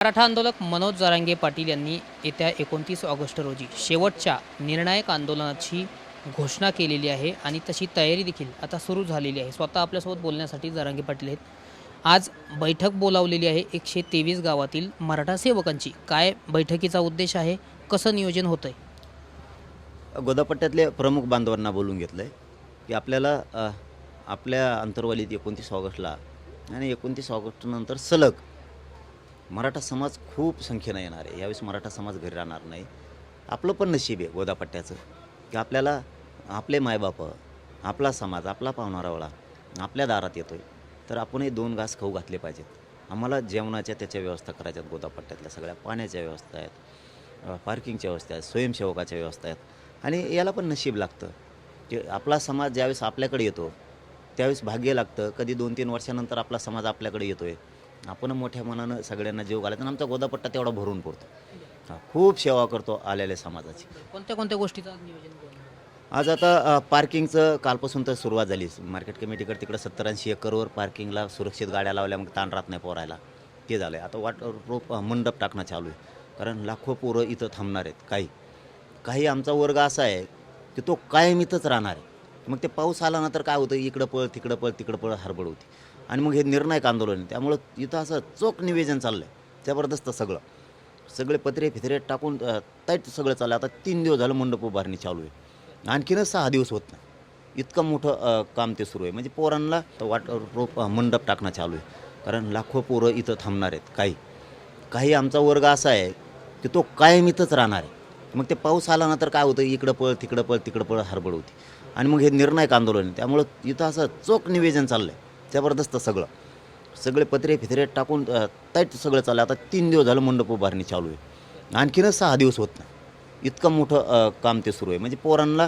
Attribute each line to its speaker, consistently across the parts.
Speaker 1: मराठा आंदोलक मनोज जरांगे पाटील यांनी येत्या 29 ऑगस्ट रोजी शेवटच्या निर्णायक आंदोलनाची घोषणा केलेली आहे आणि तशी तयारी देखील आता सुरू झालेली आहे. स्वतः आपल्यासोबत बोलण्यासाठी जरांगे पाटील आहेत. आज बैठक बोलावलेली आहे 123 गावातील मराठा सेवकांची. काय बैठकीचा उद्देश आहे, कसं नियोजन होतं आहे?
Speaker 2: गोदापट्ट्यातल्या प्रमुख बांधवांना बोलून घेतलं आहे की आपल्याला आपल्या अंतर्वालीत 29 ऑगस्टला आणि 29 ऑगस्टनंतर सलग मराठा समाज खूप संख्येनं येणार आहे. यावेळेस मराठा समाज घरी राहणार नाही. आपलं पण नशीब आहे गोदापट्ट्याचं की आपल्याला आपले मायबाप, आपला समाज, आपला पाहुणारावळा आपल्या दारात येतो आहे, तर आपणही 2 घास खाऊ घातले पाहिजेत. आम्हाला जेवणाच्या त्याच्या व्यवस्था करायच्यात. गोदापट्ट्यातल्या सगळ्या पाण्याच्या व्यवस्था आहेत, पार्किंगच्या व्यवस्था आहेत, स्वयंसेवकाच्या व्यवस्था आहेत. आणि याला पण नशीब लागतं की आपला समाज ज्यावेळेस आपल्याकडे येतो त्यावेळेस भाग्य लागतं. कधी 2-3 वर्षानंतर आपला समाज आपल्याकडे येतो आहे. आपण मोठ्या मनानं सगळ्यांना जीव घालायचा आणि आमचा गोदापट्टा तेवढा भरून पडतो. खूप सेवा करतो आलेल्या समाजाची.
Speaker 1: कोणत्या कोणत्या गोष्टीचं नियोजन केलं?
Speaker 2: आज आता पार्किंगचं कालपासून तर सुरुवात झाली. मार्केट कमिटीकडे तिकडं 70-80 एकरवर पार्किंगला सुरक्षित गाड्या लावल्या, मग ताण राहत नाही पोरायला. ते झालं आहे. आता रोप मंडप टाकणं चालू आहे, कारण लाखो पोरं इथं थांबणार आहेत. काही आमचा वर्ग असा आहे की तो कायम इथंच राहणार आहे. मग ते पाऊस आला ना तर काय होतं, इकडं पळ तिकडं पळ तिकडं पळ हडबड होती. आणि मग हे निर्णायक आंदोलन आहे, त्यामुळं इथं असं चोख निवेदन चाललं आहे, जबरदस्त. सगळे पत्रे फित्रे टाकून टाईट सगळं चाललं आहे. आता 3 दिवस झालं मंडप उभारणी चालू आहे. आणखीनच 6 दिवस होत नाही, इतकं मोठं काम ते सुरू आहे. म्हणजे पोरांना रोप मंडप टाकणं चालू आहे, कारण लाखो पोरं इथं थांबणार आहेत. काही आमचा वर्ग असा आहे की तो कायम इथंच राहणार आहे. मग ते पाऊस आला ना तर काय होतं, इकडं पळ तिकडं पळ तिकडं पळ हडबड होती. आणि मग हे निर्णायक आंदोलन आहे, त्यामुळं इथं असं चोख निवेदन चाललं आहे, जबरदस्त. सगळे पत्रे फित्रे टाकून टाईट सगळं चाललं आहे. आता 3 दिवस झालं मंडप उभारणी चालू आहे. आणखीनच 6 दिवस होत नाही, इतकं मोठं काम ते सुरू आहे. म्हणजे पोरांना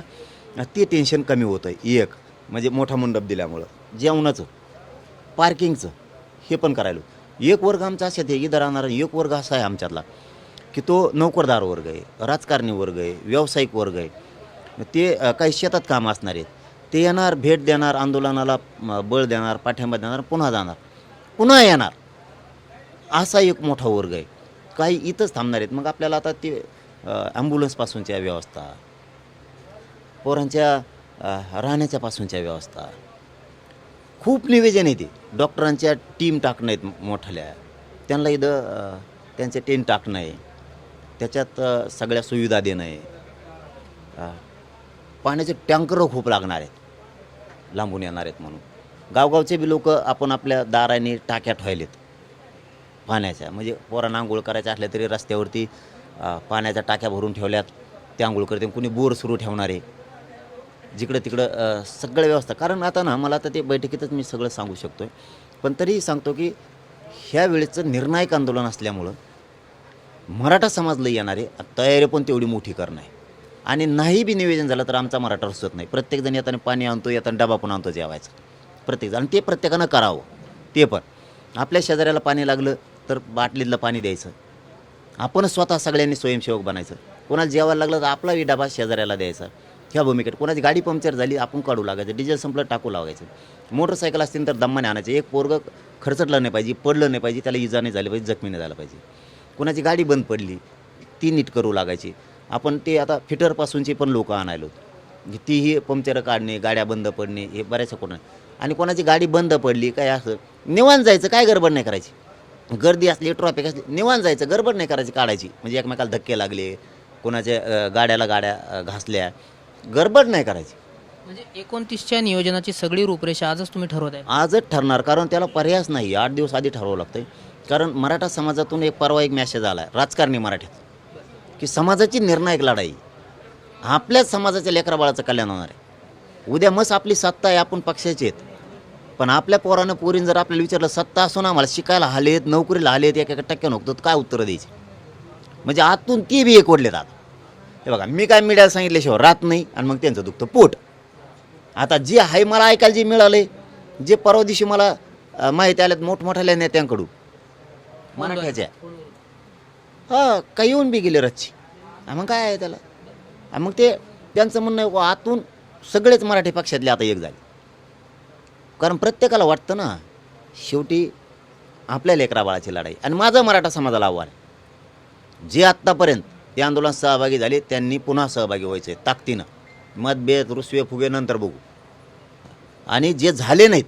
Speaker 2: ते टेन्शन कमी होतं आहे. एक म्हणजे मोठा मंडप दिल्यामुळं जेवणाचं, पार्किंगचं हे पण करायला. एक वर्ग आमचा अशात आहे, इथं राहणारा एक वर्ग असा आहे आमच्यातला की तो नोकरदार वर्ग आहे, राजकारणी वर्ग आहे, व्यावसायिक वर्ग आहे. ते काही शेतात काम असणार आहेत. ते येणार, भेट देणार, आंदोलनाला बळ देणार, पाठिंबा देणार, पुन्हा जाणार, पुन्हा येणार. असा एक मोठा वर्ग आहे. काही इथंच थांबणार आहेत. मग आपल्याला आता ते ॲम्ब्युलन्सपासूनच्या व्यवस्था, पोरांच्या राहण्याच्यापासूनच्या व्यवस्था, खूप निवेदन आहे. ते डॉक्टरांच्या टीम टाकणं आहेत मोठ्याल्या, त्यांना इथं त्यांचे टेंट टाकणं आहे, त्याच्यात सगळ्या सुविधा देणं आहे. पाण्याचे टँकरं खूप लागणार आहेत, लांबून येणार आहेत म्हणून. गावगावचे बी लोक आपण आपल्या दाराने टाक्या ठेवलेत पाण्याच्या. म्हणजे पोरांना आंघोळ करायच्या असल्या तरी रस्त्यावरती पाण्याच्या टाक्या भरून ठेवल्यात, त्या आंघोळ करते. कुणी बोर सुरू ठेवणार आहे, जिकडं तिकडं सगळं व्यवस्था. कारण आता ना, मला आता ते बैठकीतच मी सगळं सांगू शकतो आहे, पण तरीही सांगतो की ह्या वेळेचं निर्णायक आंदोलन असल्यामुळं मराठा समाज लई येणार आहे. तयारी पण तेवढी मोठी करणं आहे. आणि नाही बी निवेदन झालं तर आमचा मराठा रुसत नाही. प्रत्येकजण येताना पाणी आणतो, येताना डबा पण आणतो जेवायचा प्रत्येकजण. आणि ते प्रत्येकानं करावं. ते पण आपल्या शेजाऱ्याला पाणी लागलं तर बाटलीतलं पाणी द्यायचं. आपण स्वतः सगळ्यांनी स्वयंसेवक बनायचं. कोणाला जेवायला लागलं तर आपलाही डबा शेजाऱ्याला द्यायचा. ह्या भूमिकेत कोणाची गाडी पंक्चर झाली आपण काढू लागायचं, डिझेल संपलं टाकू लागायचं. मोटरसायकल असतील तर दम्माने आणायचं. एक पोरगं खरचटलं नाही पाहिजे, पडलं नाही पाहिजे, त्याला इजा नाही झाली पाहिजे, जखमी नाही झाला पाहिजे. कोणाची गाडी बंद पडली ती नीट करू लागायची. आपण ते आता फिटरपासूनची पण लोकं आणायलो, तीही पंक्चर काढणे, गाड्या बंद पडणे, हे बऱ्याचशा कोणा. आणि कोणाची गाडी बंद पडली काय असं निवांत जायचं, काय गडबड नाही करायची. गर्दी असली, ट्रॉफिक असली, निवांत जायचं, गडबड नाही करायची, काढायची. म्हणजे एकमेकाला धक्के लागले, कोणाच्या गाड्या घासल्या, गडबड नाही करायची.
Speaker 1: म्हणजे 29च्या नियोजनाची सगळी रूपरेषा आजच तुम्ही ठरवत आहे?
Speaker 2: आजच ठरणार, कारण त्याला पर्यायच नाही. 8 दिवस आधी ठरवावं लागतं. कारण मराठा समाजातून परवा एक मॅसेज आला आहे राजकारणी मराठीत की समाजाची निर्णायक लढाई, आपल्याच समाजाच्या लेकराबाळाचं कल्याण होणार आहे. उद्या मस्त आपली सत्ता आहे, आपण पक्षाचे आहेत, पण आपल्या पोरानं पोरीनं जर आपल्याला विचारलं सत्ता असून आम्हाला शिकायला आलेत, नोकरीला आलेत, 1% नव्हतं, काय उत्तरं द्यायची? म्हणजे आतून ती बी एकवडलेत. आता हे बघा, मी काय मीडियाला सांगितल्याशिवाय राहत नाही, आणि मग त्यांचं दुखतं पोट. आता जे आहे मला ऐकायला जे मिळालं, जे परवा दिवशी मला माहिती आल्यात मोठमोठ्या नेत्यांकडून मराठ्याच्या, काही येऊन बी गेले रच्ची. मग काय आहे त्याला? मग ते त्यांचं म्हणणं आतून सगळेच मराठी पक्षातले आता एक झाले. कारण प्रत्येकाला वाटतं ना, शेवटी आपल्या लेकराबाळाची लढाई. आणि माझं मराठा समाजाला आव्हान आहे, जे आत्तापर्यंत ते आंदोलनात सहभागी झाले त्यांनी पुन्हा सहभागी व्हायचं आहे ताकदीनं. मतभेद रुसवे फुगे नंतर बघू. आणि जे झाले नाहीत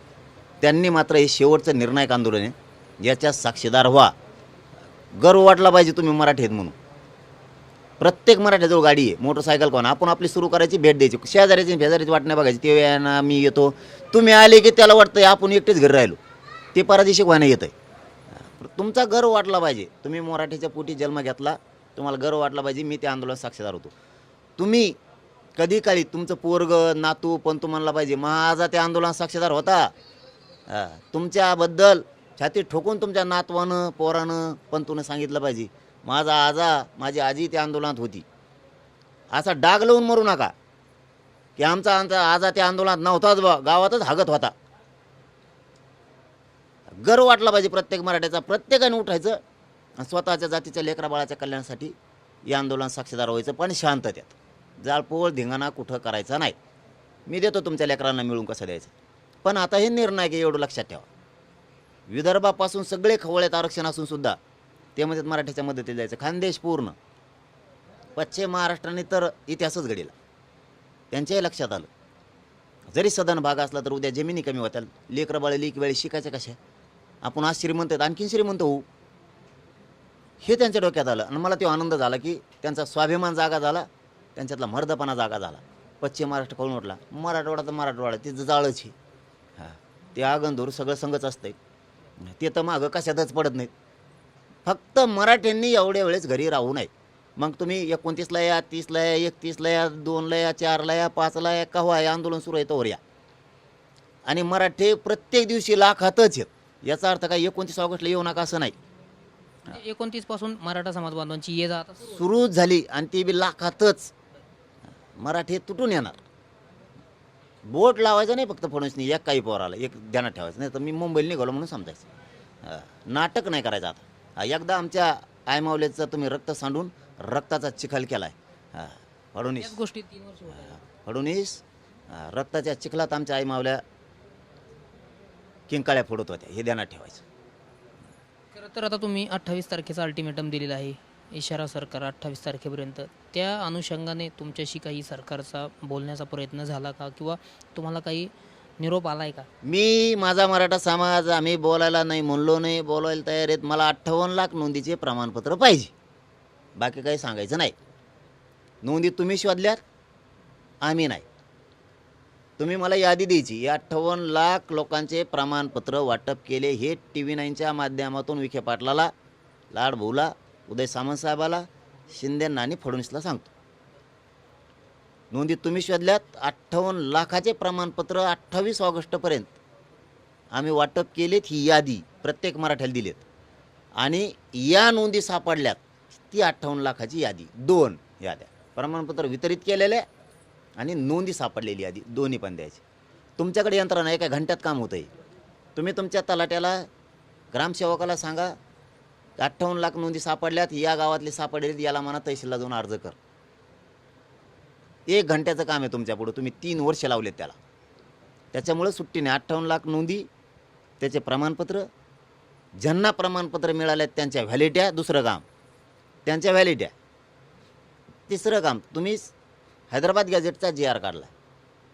Speaker 2: त्यांनी मात्र हे शेवटचं निर्णायक आंदोलन आहे, याच्या साक्षीदार व्हा. गर्व वाटला पाहिजे तुम्ही मराठी आहेत म्हणून. प्रत्येक मराठ्याजवळ गाडी आहे, मोटरसायकल कोण, आपण आपली सुरू करायची, भेट द्यायची, शेजाऱ्याची शेजाऱ्याची वाट नाही बघायची. ते ना मी येतो, तुम्ही आले की त्याला वाटतं आपण एकटेच घरी राहिलो, ते परदेशी व्हायला येतं आहे. तुमचा गर्व वाटला पाहिजे, तुम्ही मराठीच्या पोटी जन्म घेतला, तुम्हाला गर्व वाटला पाहिजे मी त्या आंदोलनात साक्षीदार होतो. तुम्ही कधी काळी तुमचं पोरग नातू पण तुम्हाला पाहिजे माझा त्या आंदोलनात साक्षीदार होता. तुमच्याबद्दल छाती ठोकून तुमच्या नातवानं पोरानं पंतूनं सांगितलं पाहिजे माझा आजा माझी आजी त्या आंदोलनात होती. असा डाग लावून मरू नका की आमचा आजा त्या आंदोलनात नव्हताच बा, गावातच हागत होता. गर्व वाटला पाहिजे प्रत्येक मराठ्याचा. प्रत्येकाने उठायचं आणि स्वतःच्या जातीच्या लेकरा बाळाच्या कल्याणासाठी या आंदोलनात साक्षीदार व्हायचं, पण शांततेत. जाळपोळ धिंगाणा कुठं करायचा नाही. मी देतो तुमच्या लेकरांना मिळून कसं द्यायचं, पण आता हे निर्णय आहे एवढं लक्षात ठेवा. विदर्भापासून सगळे खवळ्यात आरक्षण असून सुद्धा ते म्हणजे मराठीच्या मदतीला जायचं. खानदेश पूर्ण, पश्चिम महाराष्ट्राने तर इतिहासच घडीला. त्यांच्याही लक्षात आलं जरी सदन भाग असला तर उद्या जमिनी कमी होत्या, लेकरं बाळ लेक वेळी शिकायचं कशा, आपण आज श्रीमंत आहेत आणखीन श्रीमंत होऊ, हे त्यांच्या डोक्यात आलं. आणि मला तो आनंद झाला की त्यांचा स्वाभिमान जागा झाला, त्यांच्यातला मर्दपणा जागा झाला. पश्चिम महाराष्ट्र कळून उठला, मराठवाडा तर मराठवाडा ते जाळच आहे. हां, ते आगंधूर सगळं संगच असतंय, ते तर मागं कशातच पडत नाहीत. फक्त मराठ्यांनी एवढ्या वेळेस घरी राहू नये. मग तुम्ही 29ला या, 30ला या, 31ला या, 2ला या, 4ला या, 5ला या, केव्हा या आंदोलन सुरू आहे तोवर या. आणि मराठी प्रत्येक दिवशी लाखातच आहेत. याचा अर्थ काय 29 ऑगस्टला येऊ नका असं नाही.
Speaker 1: 29 पासून मराठा समाज बांधवांची ये जा आता
Speaker 2: सुरू झाली आणि ती बी लाखातच. मराठी तुटून येणार. बोट लावायचं नाही फक्त फडणवीसनी एक काही पोराला, एक ध्यानात ठेवायचं नाही तर मी मुंबईला निघालो म्हणून समजायचं. नाटक नाही करायचं आता. एकदा आमच्या आयमावलेचं तुम्ही रक्त सांडून रक्ताचा चिखल केला आहे. फडणवीस
Speaker 1: याच गोष्टी 3 वर्ष होतात.
Speaker 2: फडणवीस रक्ताच्या चिखलात आमच्या आईमावल्या किंकाळ्या फोडत होत्या, हे ध्यानात ठेवायचं.
Speaker 1: खरं तर आता तुम्ही 28 तारखेचा अल्टिमेटम दिलेला आहे, इशारा सरकार 28 तारखेपर्यंत. त्या अनुषंगाने तुमच्याशी काही सरकारचा बोलण्याचा प्रयत्न झाला का, किंवा तुम्हाला काही निरोप आलाय का?
Speaker 2: मी माझा मराठा समाज आम्ही बोलायला नाही म्हणलो नाही, बोलायला तयार आहेत. मला 58 लाख नोंदीचे प्रमाणपत्र पाहिजे, बाकी काही सांगायचं नाही. नोंदी तुम्ही शोधल्यात, आम्ही नाही. तुम्ही मला यादी द्यायची. या 58 लाख लोकांचे प्रमाणपत्र वाटप केले हे TV9च्या माध्यमातून विखे पाटलाला, लाडभाऊला, उदय सामंत साहेबाला, शिंदेंना आणि फडणवीसला सांगतो. नोंदी तुम्ही शोधल्यात. 58 लाखाचे प्रमाणपत्र 28 ऑगस्टपर्यंत आम्ही वाटप केलेत. ही यादी प्रत्येक मराठ्याला दिलेत आणि या नोंदी सापडल्यात. ती 58 लाखाची यादी, 2 याद्या, प्रमाणपत्र वितरित केलेले आणि नोंदी सापडलेली यादी, दोन्ही पण द्यायची. तुमच्याकडे यंत्रणा एका घंट्यात काम होतं आहे. तुम्ही तुमच्या तलाट्याला, ग्रामसेवकाला सांगा 58 लाख नोंदी सापडल्यात, या गावातले सापडलेत, याला म्हणा तहसीलला जाऊन अर्ज कर. 1 घंट्याचं काम आहे तुमच्यापुढं. तुम्ही 3 वर्ष लावलेत त्याला. त्याच्यामुळे सुट्टी नाही. 58 लाख नोंदी, त्याचे प्रमाणपत्र, ज्यांना प्रमाणपत्र मिळालेत त्यांच्या व्हॅलिड्या. दुसरं काम त्यांच्या व्हॅलिड्या. तिसरं काम तुम्ही हैदराबाद गॅझेटचा GR काढला,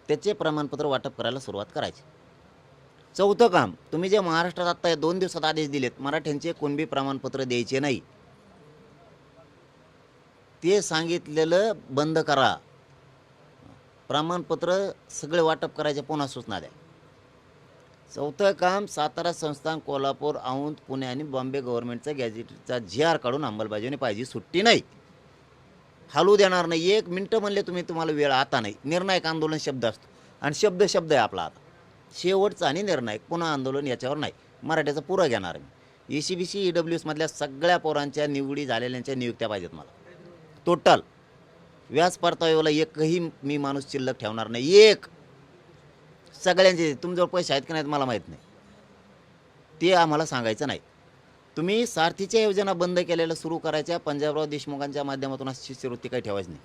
Speaker 2: त्याचे प्रमाणपत्र वाटप करायला सुरुवात करायची. चौथं काम तुम्ही जे महाराष्ट्रात आत्ता 2 दिवसात आदेश दिलेत, मराठ्यांचे कुणबी प्रमाणपत्र द्यायचे नाही, ते सांगितलेलं बंद करा. प्रमाणपत्र सगळे वाटप करायचे, पुन्हा सूचना द्या. चौथं काम सातारा संस्थान, कोल्हापूर, औंध, पुणे आणि बॉम्बे गव्हर्नमेंटचा गॅझेटचा GR काढून अंमलबजावणी पाहिजे. सुट्टी नाही, हालू देणार नाही. 1 मिनटं म्हणले तुम्ही, तुम्हाला वेळ आता नाही. निर्णायक आंदोलन शब्द असतो आणि शब्द आहे आपला. आता शेवटचा आणि निर्णायक, पुन्हा आंदोलन याच्यावर नाही. मराठ्याचा पुरा घेणार मी. ECBC EWS मधल्या सगळ्या पोरांच्या निवडी झालेल्यांच्या नियुक्त्या पाहिजेत मला. टोटल व्याज परताव्याला एकही मी माणूस शिल्लक ठेवणार नाही. एक सगळ्यांचे. तुमच्याजवळ पैसे आहेत की नाहीत मला माहीत नाही, ते आम्हाला सांगायचं नाही. तुम्ही सारथीच्या योजना बंद केलेल्या सुरू करायच्या. पंजाबराव देशमुखांच्या माध्यमातून शिष्यवृत्ती काही ठेवायची नाही.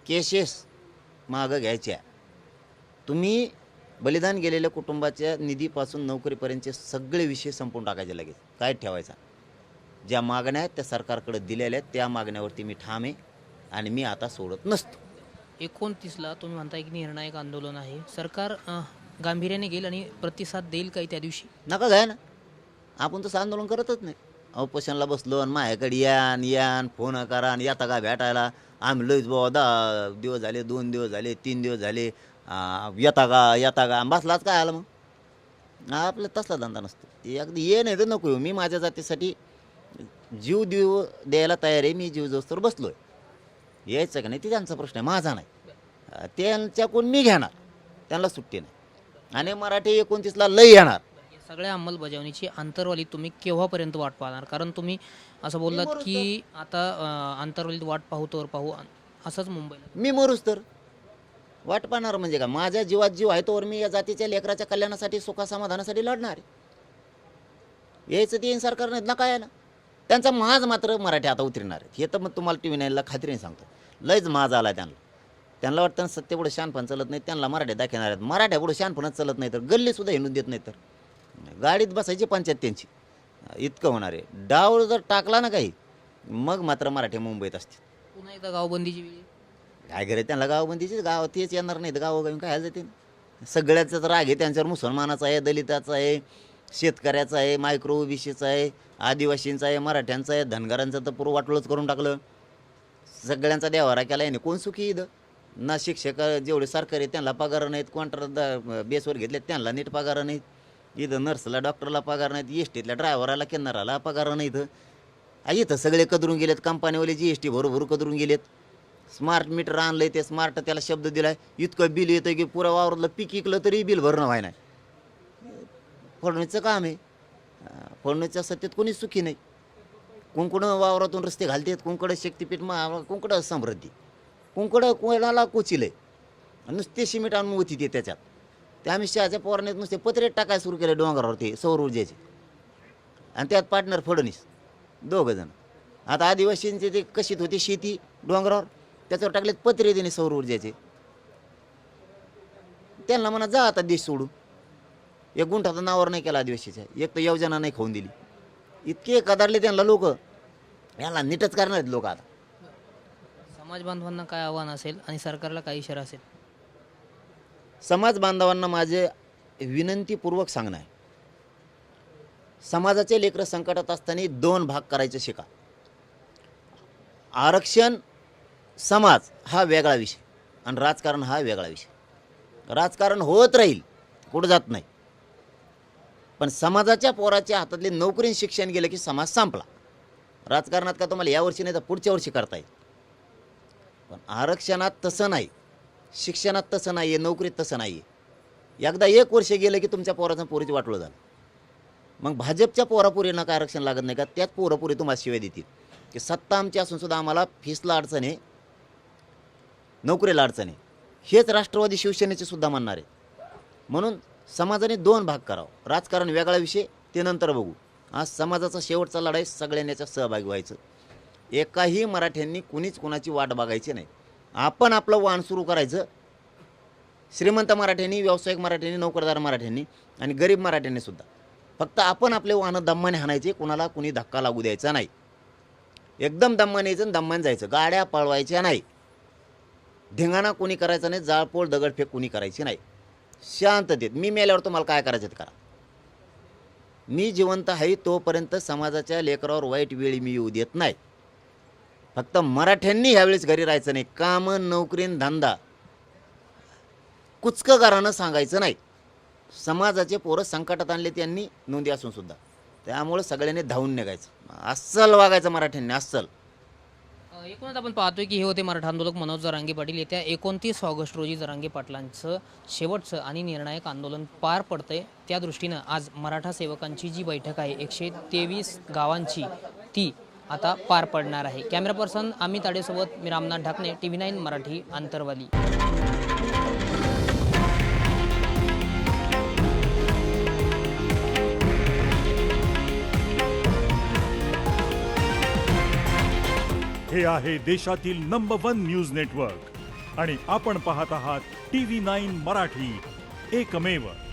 Speaker 2: केसेस मागं घ्यायच्या. तुम्ही बलिदान गेलेल्या कुटुंबाच्या निधीपासून नोकरीपर्यंतचे सगळे विषय संपून टाकायचे लगेच. काय ठेवायचा? ज्या मागण्या आहेत त्या सरकारकडे दिलेल्या आहेत, त्या मागण्यावरती मी ठाम आहे आणि मी आता सोडत नसतो.
Speaker 1: 29ला तुम्ही म्हणताय की निर्णायक आंदोलन आहे. सरकार गांभीर्याने घेईल आणि प्रतिसाद देईल काही त्या दिवशी?
Speaker 2: नका घ्या ना, आपण तसं आंदोलन करतच नाही. उपोषणाला बसलो आणि माझ्याकडे यान फोन करा आणि येता का भेटायला, आम्ही लईच बाबा 10 दिवस झाले, 2 दिवस झाले, 3 दिवस झाले, येता का बसलाच काय आलं मग? आपलं तसला धंदा नसतो. अगदी ये नाही तर नको येऊ. मी माझ्या जातीसाठी जीव द्यायला तयार आहे. मी जीव जोस्तर बसलो आहे. यायचं का नाही ते त्यांचा प्रश्न आहे, माझा नाही. त्यांच्याकडून मी घेणार, त्यांना सुट्टी नाही. आणि मराठी 29ला लई येणार.
Speaker 1: सगळ्या अंमलबजावणीची आंतरवाली तुम्ही केव्हापर्यंत वाट पाहणार? कारण तुम्ही असं बोललात की आता आंतरवालीत वाट पाहू तर पाहू, असंच मुंबईला.
Speaker 2: मी मरूच तर वाट पाहणार म्हणजे का? माझ्या जीवात जीव आहे तोवर मी या जातीच्या लेकराच्या कल्याणासाठी, सुखासमाधानासाठी लढणार आहे. यायचं ते येईन सरकार नाहीत ना काय ना. त्यांचा माज मात्र मराठी आता उतरणार आहेत. हे तर मग तुम्हाला TV 9ला खात्रीने सांगतो. लयच माज आला त्यांना वाटतं सत्य पुढे शानपण चालत नाही, त्यांना मराठी दाखवणार आहेत. मराठ्या पुढे शानपणच चालत नाही तर गल्लीसुद्धा हिंडून देत नाही तर गाडीत बसायची पंचायत त्यांची. इतकं होणार आहे. डाव जर टाकला ना काही मग मात्र मराठी मुंबईत असतील.
Speaker 1: पुन्हा एकदा गावबंदीची वेळ.
Speaker 2: काय करे त्यांना गावबंदीचीच, गाव तेच येणार नाही तर गावोगावी काय जाते. सगळ्याचाच राग आहे त्यांच्यावर. मुसलमानाचा आहे, दलिताचा आहे, शेतकऱ्याचा आहे, मायक्रो ओबीसीचा आहे, आदिवासींचा आहे, मराठ्यांचा आहे, धनगरांचं तर पुरं वाटोळच करून टाकलं. सगळ्यांचा देवारा केला आहे. कोण सुखी इथं ना? शिक्षक जेवढे सरकारी त्यांना पगार नाहीत, कॉन्ट्रॅक्ट बेसवर घेतले त्यांना नीट पगार नाहीत. इथं नर्सला, डॉक्टरला पगार नाहीत, एसटीतल्या ड्रायव्हराला, किन्नराला पगार नाहीत. इथं सगळे कदरून गेलेत. कंपनीवाले GST भरू कदरून गेलेत. स्मार्ट मीटर आणलंय, ते स्मार्ट त्याला शब्द दिलाय, इतकं बिल येतं की पुऱ्या वावरातलं पीक इकलं तरी बिल भरणं व्हाय नाही. फडणवीसचं काम आहे. फडणवीसच्या सत्तेत कोणीच सुखी नाही. कुंकडं वावरातून रस्ते घालतात, कुंकडं शक्तीपीठ, कुंकडं समृद्धी, कुंकडं कोणाला कोचिलंय. नुसते सिमेंट आणून होती ते त्याच्यात. ते आम्ही शहाच्या पोराने नुसते पत्रे टाकायला सुरू केले डोंगरावर, ते सौर ऊर्जेचे. आणि त्यात पार्टनर फडणवीस, दोघं जण. आता आदिवासींचे ते कशीत होती शेती डोंगरावर, त्याच्यावर टाकलेत पत्रे त्याने सौर ऊर्जेचे. त्यांना म्हणा जा आता देश सोडून. एक गुंठाचं नावावर नाही केला आदिवासीच्या, एक तर योजना नाही खाऊन दिली. इतके कदारले त्यांना लोक, यांना नीटच करणार आहेत लोक. आता
Speaker 1: समाज बांधवांना काय आव्हान असेल आणि सरकारला काय इशारा असेल?
Speaker 2: समाज बांधवांना माझे विनंतीपूर्वक सांगणं आहे, समाजाचे लेकरं संकटात असताना 2 भाग करायचे शिका. आरक्षण, समाज हा वेगळा विषय आणि राजकारण हा वेगळा विषय. राजकारण होत राहील, कुठं जात नाही. पण समाजाच्या पोराच्या हातातले नोकरी शिक्षण गेलं की समाज संपला. राजकारणात का तुम्हाला यावर्षी नाही तर पुढच्या वर्षी करता येईल. पण आरक्षणात तसं नाही, शिक्षणात तसं नाही आहे, नोकरीत तसं नाही आहे. एकदा 1 वर्ष गेलं की तुमच्या पोराचं पोरीची वाटलं झालं. मग भाजपच्या पोरापुरींना काय आरक्षण लागत नाही का? त्यात पोरापुरी तुम्हाला शिवाय देतील की सत्ता आमची असून सुद्धा आम्हाला फीसला अडचण आहे, नोकरीला अडचण आहे. हेच राष्ट्रवादी शिवसेनेचे सुद्धा म्हणणार आहे. म्हणून समाजाने 2 भाग करावं. राजकारण वेगळा विषय, ते नंतर बघू. आज समाजाचा शेवटचा लढाई, सगळ्यांनी याच्यात सहभागी व्हायचं. एकाही मराठ्यांनी कुणीच कुणाची वाट बघायची नाही. आपण आपलं वाहन सुरू करायचं. श्रीमंत मराठ्यांनी, व्यावसायिक मराठ्यांनी, नोकरदार मराठ्यांनी आणि गरीब मराठ्यांनी सुद्धा. फक्त आपण आपले वाहनं दम्माने हाणायचे, कुणाला कुणी धक्का लागू द्यायचा नाही. एकदम दम्माने यायचं, दम्माने जायचं. गाड्या पळवायच्या नाही, धिंगाणा कोणी करायचा नाही, जाळपोळ दगडफेक कोणी करायची नाही. शांततेत. मी मेल्यावर तुम्हाला काय करायचं ते करा. मी जिवंत आहे तोपर्यंत समाजाच्या लेकरावर वाईट वेळी मी येऊ देत नाही. फक्त मराठ्यांनी ह्यावेळेस घरी राहायचं नाही. काम, नोकरीन, धंदा कुचकगारानं सांगायचं नाही. समाजाचे पोरं संकटात आणले त्यांनी नोंदी असून सुद्धा. त्यामुळे सगळ्यांनी धावून निघायचं, अस्सल वागायचं मराठ्यांनी, अस्सल.
Speaker 1: एकूणच आपण पाहतोय की हे होते मराठा आंदोलक मनोज जरांगे पाटील. येत्या 29 ऑगस्ट रोजी जरांगे पाटलांचं शेवटचं आणि निर्णायक आंदोलन पार पडतंय. त्या दृष्टीनं आज मराठा सेवकांची जी बैठक आहे 123 गावांची, ती आता पार पडणार आहे. कॅमेरा पर्सन अमित आडेसोबत मी रामनाथ ढाकणे, TV 9 मराठी, आंतरवाली.
Speaker 3: हे आहे देशातील नंबर 1 न्यूज नेटवर्क आणि आपण पाहत आहात TV 9 मराठी, एकमेव